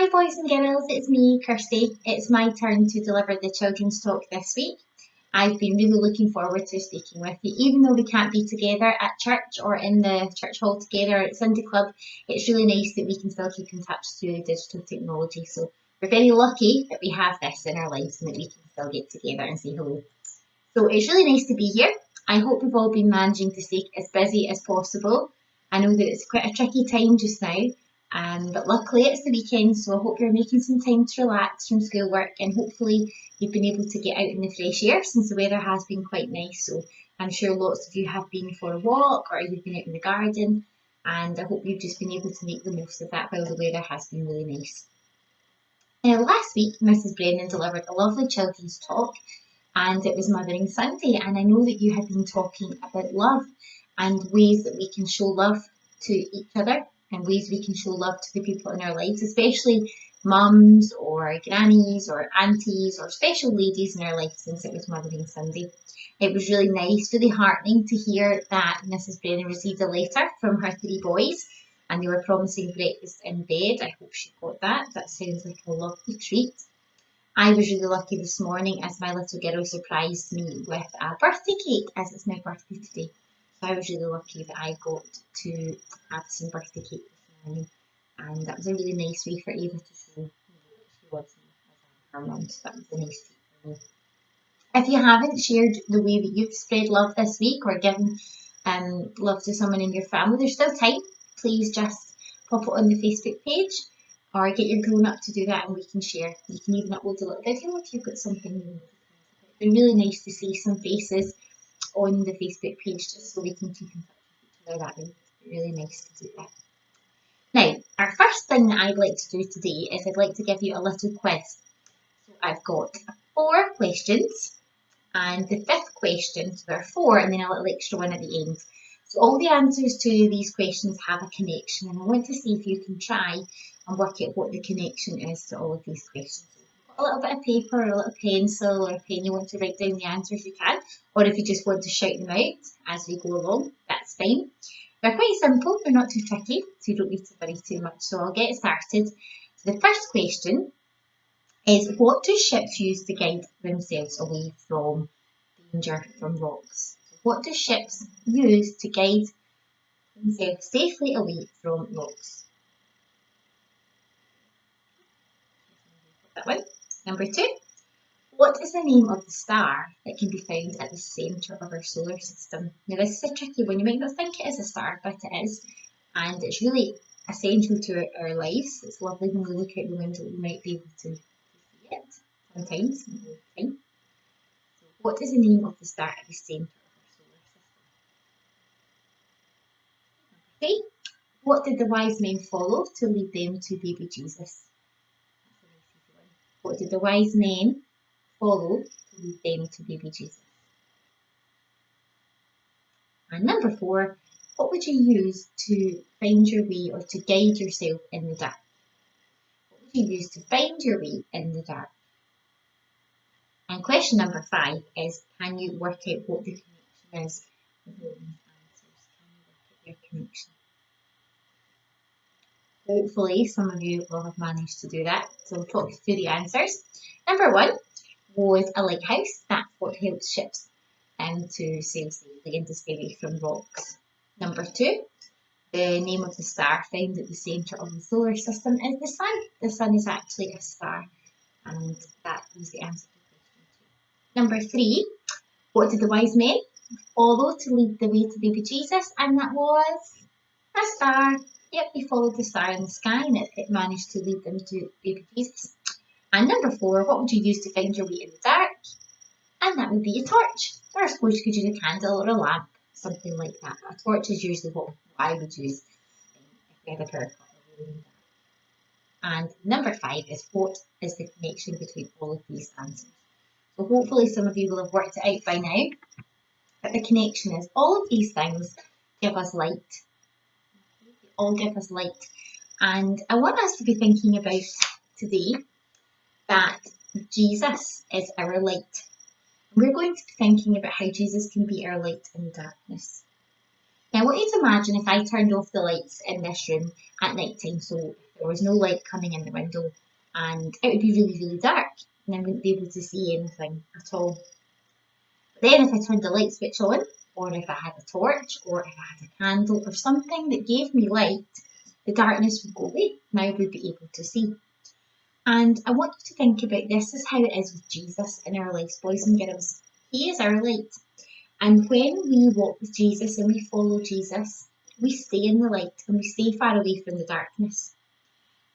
Hi boys and girls, it's me, Kirsty. It's my turn to deliver the children's talk this week. I've been really looking forward to speaking with you. Even though we can't be together at church or in the church hall together at Sunday Club, it's really nice that we can still keep in touch through digital technology. So we're very lucky that we have this in our lives and that we can still get together and say hello. So it's really nice to be here. I hope we've all been managing to stay as busy as possible. I know that it's quite a tricky time just now, but luckily it's the weekend, so I hope you're making some time to relax from schoolwork and hopefully you've been able to get out in the fresh air since the weather has been quite nice. So I'm sure lots of you have been for a walk or you've been out in the garden, and I hope you've just been able to make the most of that while the weather has been really nice. Last week, Mrs. Brennan delivered a lovely children's talk, and it was Mothering Sunday, and I know that you had been talking about love and ways that we can show love to each other and ways we can show love to the people in our lives, especially mums or grannies or aunties or special ladies in our life since it was Mothering Sunday. It was really nice, really heartening to hear that Mrs. Brennan received a letter from her 3 boys and they were promising breakfast in bed. I hope she got that. That sounds like a lovely treat. I was really lucky this morning as my little girl surprised me with a birthday cake as it's my birthday today. So I was really lucky that I got to have some birthday cake this morning, and that was a really nice way for Ava to show that she loves me as her mum. So that was a nice treat for me. If you haven't shared the way that you've spread love this week or given love to someone in your family, there's still time. Please just pop it on the Facebook page or get your grown up to do that and we can share. You can even upload a little video if you've got something new. It'd be really nice to see some faces on the Facebook page just so we can keep in touch with each other that way. It'd be really nice to do that. Now, our first thing that I'd like to do today is I'd like to give you a little quiz. So I've got 4 questions and the 5th question, so there are 4 and then a little extra one at the end. So all the answers to these questions have a connection and I want to see if you can try and work out what the connection is to all of these questions. So if you've got a little bit of paper or a little pencil or a pen you want to write down the answers you can, or if you just want to shout them out as we go along, that's fine. They're quite simple, they're not too tricky, so you don't need to worry too much. So I'll get started. So the first question is, what do ships use to guide themselves away from danger from rocks? So what do ships use to guide themselves safely away from rocks? That one. Number 2. What is the name of the star that can be found at the centre of our solar system? Now this is a tricky one. You might not think it is a star, but it is. And it's really essential to our lives. It's lovely when we look out the window, we might be able to see it sometimes, not all the time. So what is the name of the star at the centre of our solar system? Number 3. What did the wise men follow to lead them to baby Jesus? What did the wise men follow to lead them to baby Jesus? And number 4, what would you use to find your way or to guide yourself in the dark? What would you use to find your way in the dark? And question number 5 is, can you work out what the connection is with all these answers? Can you work out your connection? Hopefully some of you will have managed to do that. So I'll talk you through the answers. Number 1 was a lighthouse. That's what helps ships to sail safely and to stay away from rocks. Number 2, the name of the star found at the centre of the solar system is the sun. The sun is actually a star, and that was the answer to question 2. Number 3, what did the wise men follow to lead the way to baby Jesus? And that was a star. Yep, they followed the star in the sky and it managed to lead them to baby Jesus. And number 4, what would you use to find your way in the dark? And that would be a torch. Or I suppose you could use a candle or a lamp, something like that. A torch is usually what I would use if we had a power cut. And number 5 is, what is the connection between all of these answers? So hopefully some of you will have worked it out by now. But the connection is, all of these things give us light. They all give us light. And I want us to be thinking about today that Jesus is our light. We're going to be thinking about how Jesus can be our light in the darkness. Now I want you to imagine if I turned off the lights in this room at night time, so if there was no light coming in the window, and it would be really, really dark, and I wouldn't be able to see anything at all. Then if I turned the light switch on, or if I had a torch, or if I had a candle, or something that gave me light, the darkness would go away and I would be able to see. And I want you to think about this is how it is with Jesus in our lives, boys and girls. He is our light. And when we walk with Jesus and we follow Jesus, we stay in the light and we stay far away from the darkness.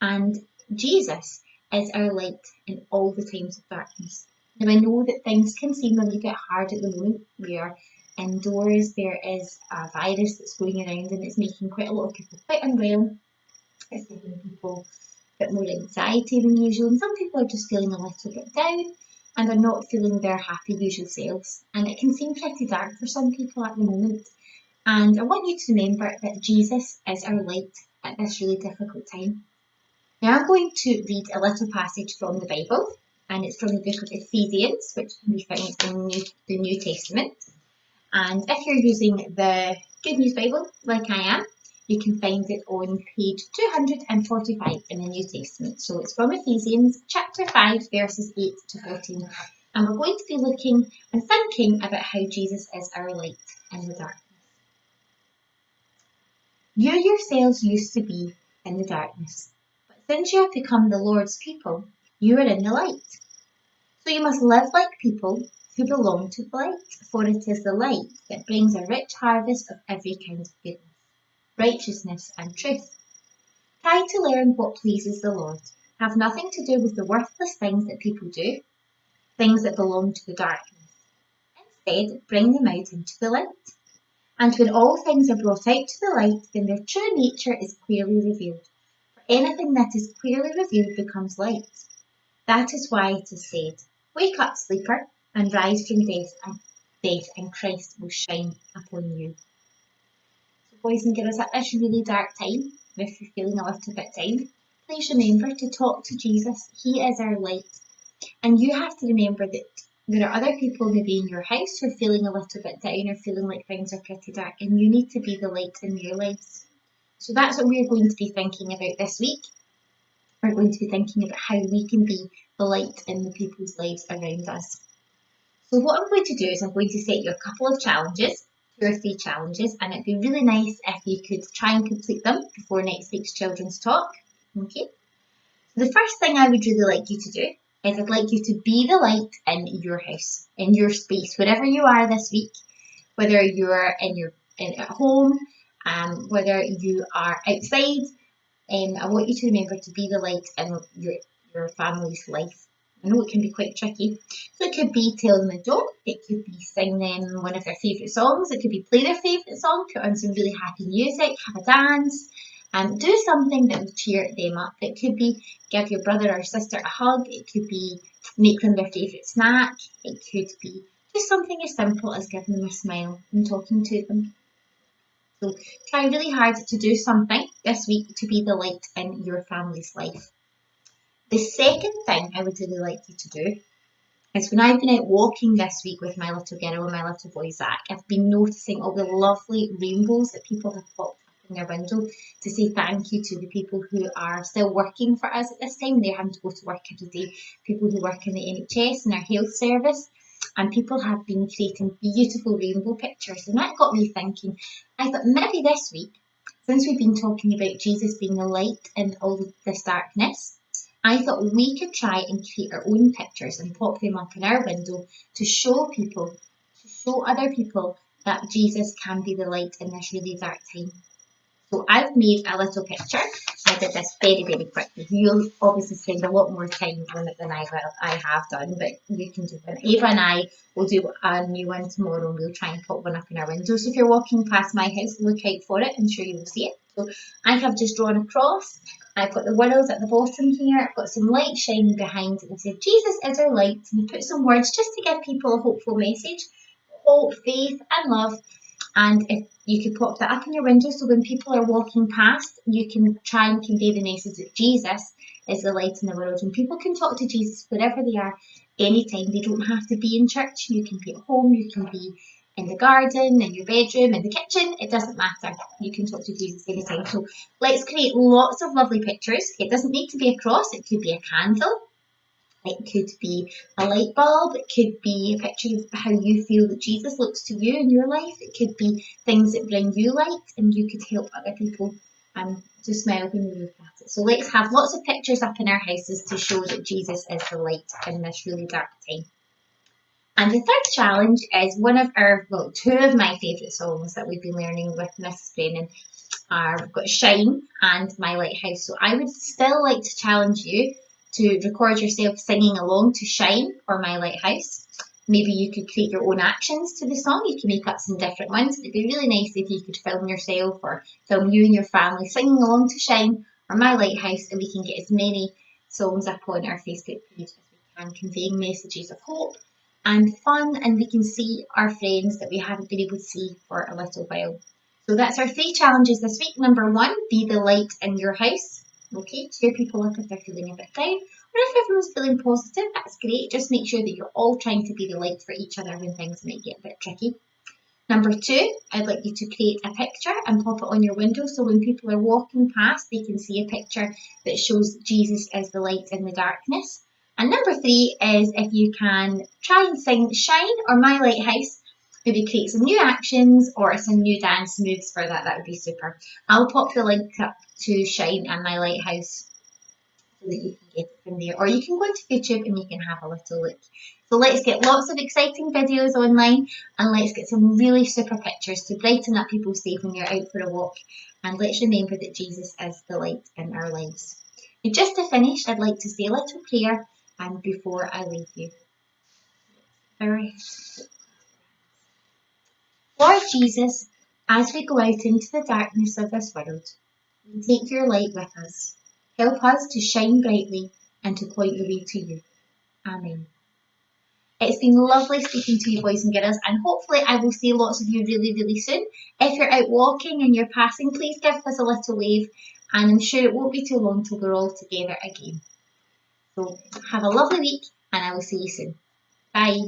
And Jesus is our light in all the times of darkness. Now I know that things can seem a little bit hard at the moment. We are indoors, there is a virus that's going around and it's making quite a lot of people quite unwell. It's giving people a bit more anxiety than usual, and some people are just feeling a little bit down and are not feeling their happy usual selves. And it can seem pretty dark for some people at the moment. And I want you to remember that Jesus is our light at this really difficult time. Now I'm going to read a little passage from the Bible, and it's from the book of Ephesians, which can be found in the New Testament. And if you're using the Good News Bible, like I am, you can find it on page 245 in the New Testament. So it's from Ephesians chapter 5, verses 8 to 14. And we're going to be looking and thinking about how Jesus is our light in the darkness. You yourselves used to be in the darkness, but since you have become the Lord's people, you are in the light. So you must live like people who belong to the light, for it is the light that brings a rich harvest of every kind of goodness, righteousness and truth. Try to learn what pleases the Lord. Have nothing to do with the worthless things that people do, things that belong to the darkness. Instead, bring them out into the light. And when all things are brought out to the light, then their true nature is clearly revealed. For anything that is clearly revealed becomes light. That is why it is said, "Wake up, sleeper, and rise from death, and Christ will shine upon you." So boys and girls, at this really dark time, if you're feeling a little bit down, please remember to talk to Jesus. He is our light. And you have to remember that there are other people maybe in your house who are feeling a little bit down or feeling like things are pretty dark, and you need to be the light in their lives. So that's what we're going to be thinking about this week. We're going to be thinking about how we can be the light in the people's lives around us. So what I'm going to do is I'm going to set you a couple of challenges, 2 or 3 challenges, and it'd be really nice if you could try and complete them before next week's children's talk. Okay. So the first thing I would really like you to do is I'd like you to be the light in your house, in your space, wherever you are this week, whether you're at home, whether you are outside. I want you to remember to be the light in your family's life. I know it can be quite tricky. So it could be tell them a joke, it could be sing them one of their favourite songs, it could be play their favourite song, put on some really happy music, have a dance, and do something that will cheer them up. It could be give your brother or sister a hug, it could be make them their favourite snack, it could be just something as simple as giving them a smile and talking to them. So try really hard to do something this week to be the light in your family's life. The second thing I would really like you to do is when I've been out walking this week with my little girl and my little boy Zach, I've been noticing all the lovely rainbows that people have popped up in their window to say thank you to the people who are still working for us at this time. They're having to go to work every day, people who work in the NHS and our health service. And people have been creating beautiful rainbow pictures. And that got me thinking, I thought maybe this week, since we've been talking about Jesus being the light in all this darkness, I thought we could try and create our own pictures and pop them up in our window to show people, to show other people that Jesus can be the light in this really dark time. So I've made a little picture. I did this very, very quickly. You'll obviously spend a lot more time on it than I have done, but you can do it. Ava and I will do a new one tomorrow and we'll try and put one up in our window. So if you're walking past my house, look out for it. I'm sure you'll see it. So I have just drawn a cross. I've got the words at the bottom here. I've got some light shining behind it. I said, Jesus is our light. And I put some words just to give people a hopeful message. Hope, faith and love. And if you could pop that up in your window so when people are walking past, you can try and convey the message that Jesus is the light in the world. And people can talk to Jesus wherever they are, anytime. They don't have to be in church. You can be at home. You can be in the garden, in your bedroom, in the kitchen, it doesn't matter. You can talk to Jesus anytime. So let's create lots of lovely pictures. It doesn't need to be a cross, it could be a candle. It could be a light bulb. It could be a picture of how you feel that Jesus looks to you in your life. It could be things that bring you light and you could help other people to smile when you look at it. So let's have lots of pictures up in our houses to show that Jesus is the light in this really dark time. And the third challenge is two of my favourite songs that we've been learning with Mrs. Brennan. We've got Shine and My Lighthouse. So I would still like to challenge you to record yourself singing along to Shine or My Lighthouse. Maybe you could create your own actions to the song. You can make up some different ones. It'd be really nice if you could film yourself or film you and your family singing along to Shine or My Lighthouse, and we can get as many songs up on our Facebook page as we can, conveying messages of hope and fun, and we can see our friends that we haven't been able to see for a little while. So that's our 3 challenges this week. Number 1, be the light in your house. Okay, cheer people up if they're feeling a bit down. Or if everyone's feeling positive, that's great. Just make sure that you're all trying to be the light for each other when things might get a bit tricky. Number 2, I'd like you to create a picture and pop it on your window so when people are walking past, they can see a picture that shows Jesus as the light in the darkness. And number 3 is if you can try and sing Shine or My Lighthouse, maybe create some new actions or some new dance moves for that. That would be super. I'll pop the link up to Shine and My Lighthouse so that you can get it from there. Or you can go into YouTube and you can have a little look. So let's get lots of exciting videos online and let's get some really super pictures to brighten up people's day when you're out for a walk. And let's remember that Jesus is the light in our lives. And just to finish, I'd like to say a little prayer before I leave you. Lord Jesus, as we go out into the darkness of this world, we take your light with us. Help us to shine brightly and to point the way to you. Amen. It's been lovely speaking to you, boys and girls, and hopefully I will see lots of you really, really soon. If you're out walking and you're passing, please give us a little wave, and I'm sure it won't be too long till we're all together again. So have a lovely week, and I will see you soon. Bye.